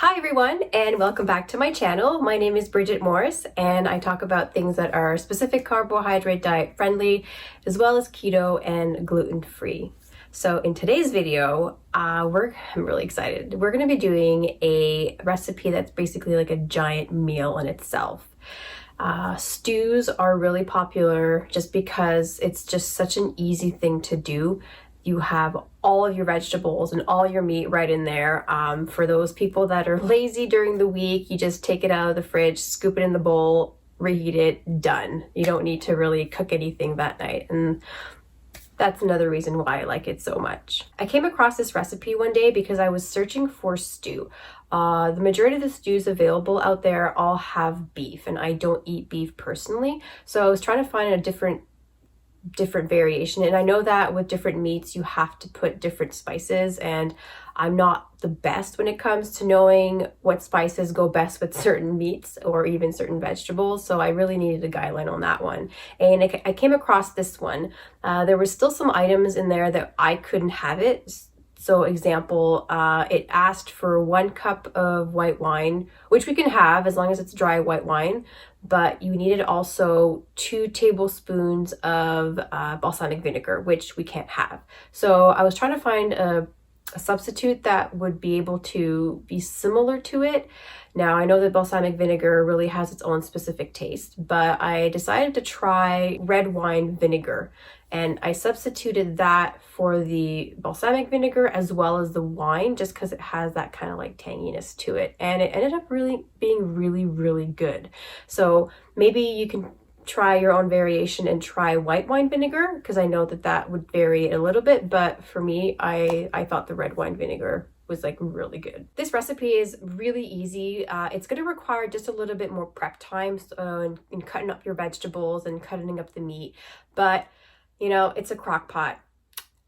Hi everyone, and welcome back to my channel. My name is Bridget Morris, and I talk about things that are specific carbohydrate diet friendly, as well as keto and gluten-free. So in today's video, I'm really excited. We're going to be doing a recipe that's basically like a giant meal in itself. Stews are really popular just because it's just such an easy thing to do. You have all of your vegetables and all your meat right in there. For those people that are lazy during the week, you just take it out of the fridge, scoop it in the bowl, reheat it, done. You don't need to really cook anything that night. And that's another reason why I like it so much. I came across this recipe one day because I was searching for stew. The majority of the stews available out there all have beef, and I don't eat beef personally. So I was trying to find a different variation, and I know that with different meats you have to put different spices, and I'm not the best when it comes to knowing what spices go best with certain meats or even certain vegetables, so I really needed a guideline on that one. And I came across this one. There were still some items in there that I couldn't have it. So example, it asked for 1 cup of white wine, which we can have as long as it's dry white wine, but you needed also 2 tablespoons of balsamic vinegar, which we can't have. So I was trying to find a substitute that would be able to be similar to it. Now, I know that balsamic vinegar really has its own specific taste, but I decided to try red wine vinegar, and I substituted that for the balsamic vinegar as well as the wine, just because it has that kind of like tanginess to it, and it ended up really being really good. So maybe you can try your own variation and try white wine vinegar, because I know that that would vary a little bit, but for me, I thought the red wine vinegar was like really good. This recipe is really easy. It's going to require just a little bit more prep time in cutting up your vegetables and cutting up the meat, but you know, it's a crock pot.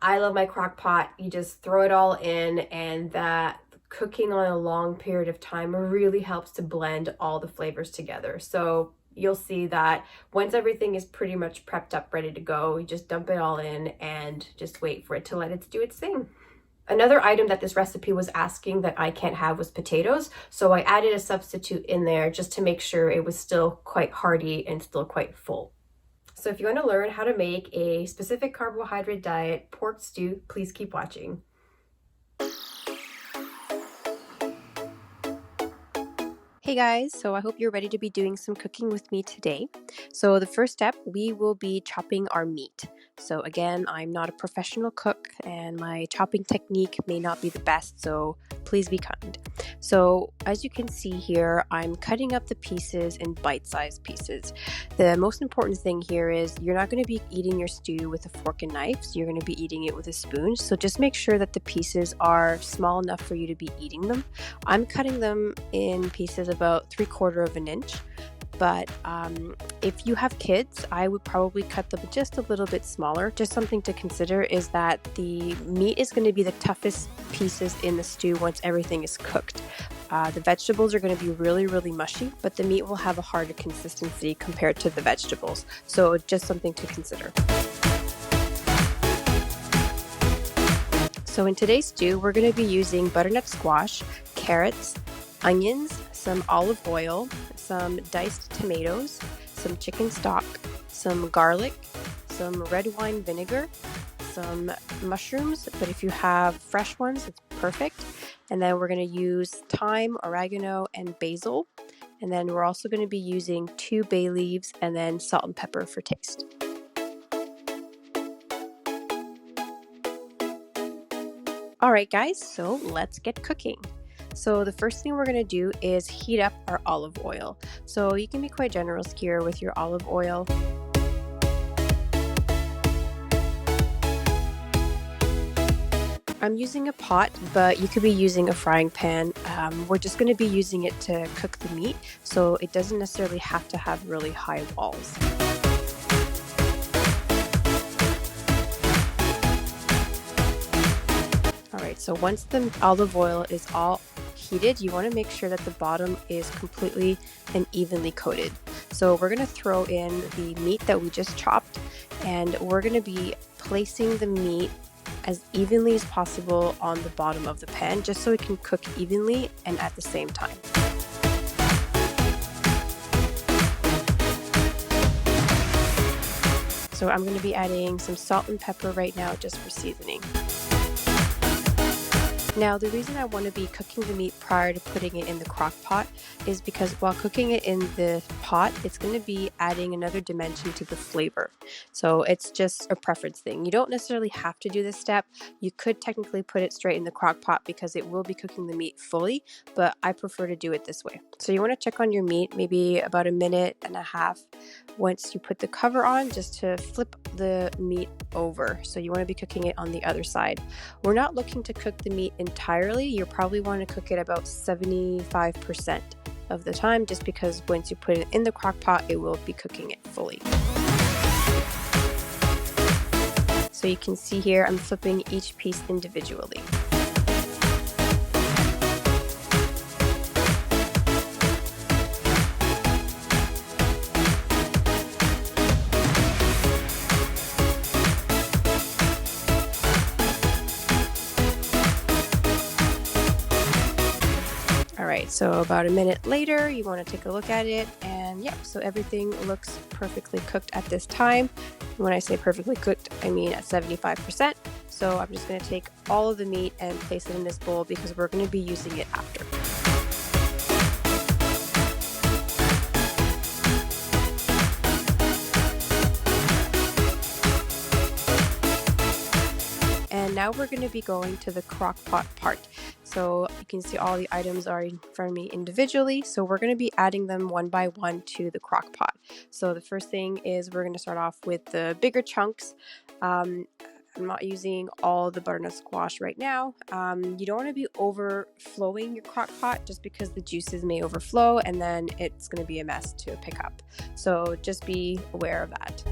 I love my crock pot. You just throw it all in, and that cooking on a long period of time really helps to blend all the flavors together. So you'll see that once everything is pretty much prepped up, ready to go, you just dump it all in and just wait for it to let it do its thing. Another item that this recipe was asking that I can't have was potatoes, so I added a substitute in there just to make sure it was still quite hearty and still quite full. So if you want to learn how to make a specific carbohydrate diet pork stew, please keep watching. Hey guys, so I hope you're ready to be doing some cooking with me today. So the first step, we will be chopping our meat. So again, I'm not a professional cook and my chopping technique may not be the best, so please be kind. So as you can see here, I'm cutting up the pieces in bite-sized pieces. The most important thing here is you're not going to be eating your stew with a fork and knife, so you're going to be eating it with a spoon. So just make sure that the pieces are small enough for you to be eating them. I'm cutting them in pieces about 3/4 of an inch. But if you have kids, I would probably cut them just a little bit smaller. Just something to consider is that the meat is going to be the toughest pieces in the stew once everything is cooked. The vegetables are going to be really mushy, but the meat will have a harder consistency compared to the vegetables. So just something to consider. So in today's stew, we're going to be using butternut squash, carrots, onions, some olive oil, some diced tomatoes, some chicken stock, some garlic, some red wine vinegar, some mushrooms, but if you have fresh ones, it's perfect. And then we're going to use thyme, oregano, and basil. And then we're also going to be using 2 bay leaves and then salt and pepper for taste. All right, guys, so let's get cooking. So the first thing we're going to do is heat up our olive oil. So you can be quite generous here with your olive oil. I'm using a pot, but you could be using a frying pan. We're just going to be using it to cook the meat, so it doesn't necessarily have to have really high walls. Alright, so once the olive oil is all heated, you want to make sure that the bottom is completely and evenly coated. So we're going to throw in the meat that we just chopped, and we're going to be placing the meat as evenly as possible on the bottom of the pan, just so it can cook evenly and at the same time. So I'm going to be adding some salt and pepper right now just for seasoning. Now, the reason I want to be cooking the meat prior to putting it in the crock pot is because while cooking it in the pot, it's going to be adding another dimension to the flavor. So it's just a preference thing. You don't necessarily have to do this step. You could technically put it straight in the crock pot because it will be cooking the meat fully, but I prefer to do it this way. So you want to check on your meat maybe about 1.5 minutes once you put the cover on, just to flip the meat over. So you want to be cooking it on the other side. We're not looking to cook the meat entirely. You probably want to cook it about 75% of the time, just because once you put it in the crock pot, it will be cooking it fully. So you can see here, I'm flipping each piece individually. Alright, so about 1 minute later, you want to take a look at it, and yeah, so everything looks perfectly cooked at this time. When I say perfectly cooked, I mean at 75%. So I'm just going to take all of the meat and place it in this bowl because we're going to be using it after. And now we're going to be going to the crock pot part. So you can see all the items are in front of me individually. So we're going to be adding them one by one to the crock pot. So the first thing is we're going to start off with the bigger chunks. I'm not using all the butternut squash right now. You don't want to be overflowing your crock pot just because the juices may overflow and then it's going to be a mess to pick up. So just be aware of that.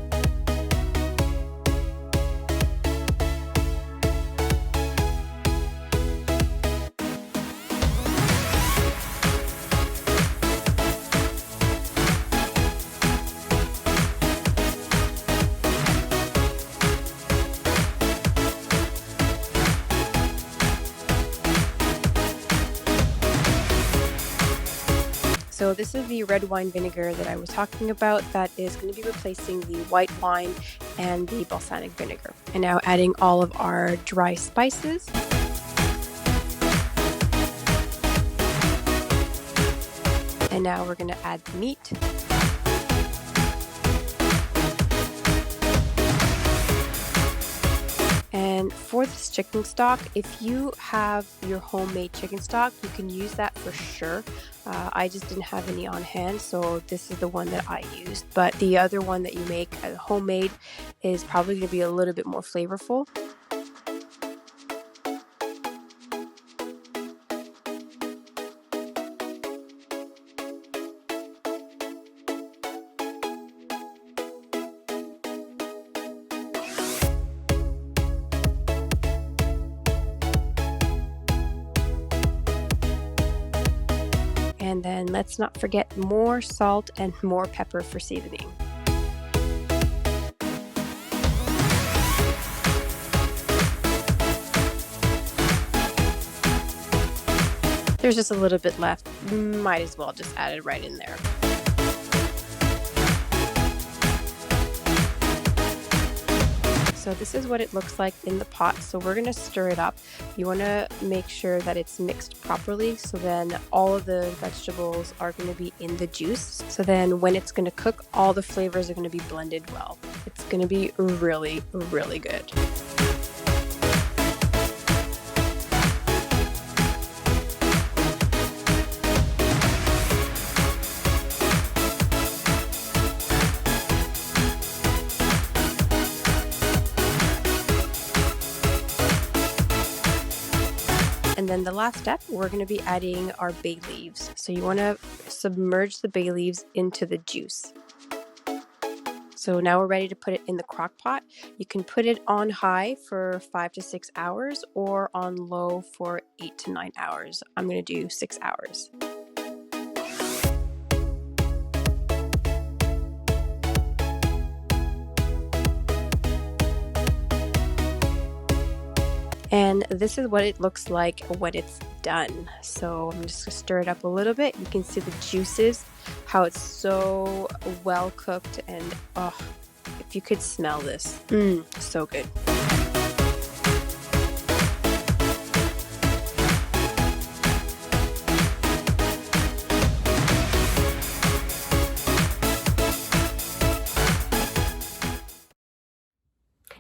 So this is the red wine vinegar that I was talking about that is going to be replacing the white wine and the balsamic vinegar. And now adding all of our dry spices. And now we're going to add the meat. And for this chicken stock, if you have your homemade chicken stock, you can use that for sure. I just didn't have any on hand, so this is the one that I used. But the other one that you make homemade is probably going to be a little bit more flavorful. And then let's not forget more salt and more pepper for seasoning. There's just a little bit left. Might as well just add it right in there. So this is what it looks like in the pot. So we're going to stir it up. You want to make sure that it's mixed properly, so then all of the vegetables are going to be in the juice. So then when it's going to cook, all the flavors are going to be blended well. It's going to be really, really good. And then the last step, we're going to be adding our bay leaves. So you want to submerge the bay leaves into the juice. So now we're ready to put it in the crock pot. You can put it on high for 5 to 6 hours or on low for 8 to 9 hours. I'm going to do 6 hours. And this is what it looks like when it's done. So I'm just gonna stir it up a little bit. You can see the juices, how it's so well cooked, and oh, if you could smell this, so good.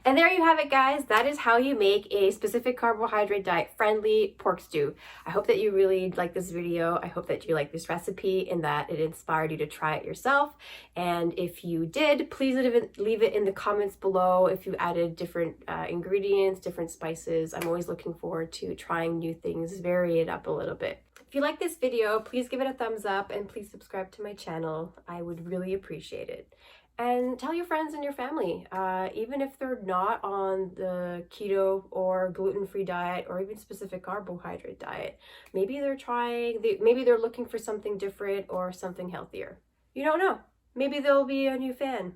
And there you have it, guys. That is how you make a specific carbohydrate diet friendly pork stew. I hope that you really like this video. I hope that you like this recipe and that it inspired you to try it yourself. And if you did, please leave it in the comments below if you added different ingredients, different spices. I'm always looking forward to trying new things, vary it up a little bit. If you like this video, please give it a thumbs up and please subscribe to my channel. I would really appreciate it. And tell your friends and your family, even if they're not on the keto or gluten-free diet or even specific carbohydrate diet. Maybe maybe they're looking for something different or something healthier. You don't know. Maybe they'll be a new fan.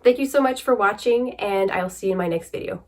Thank you so much for watching, and I'll see you in my next video.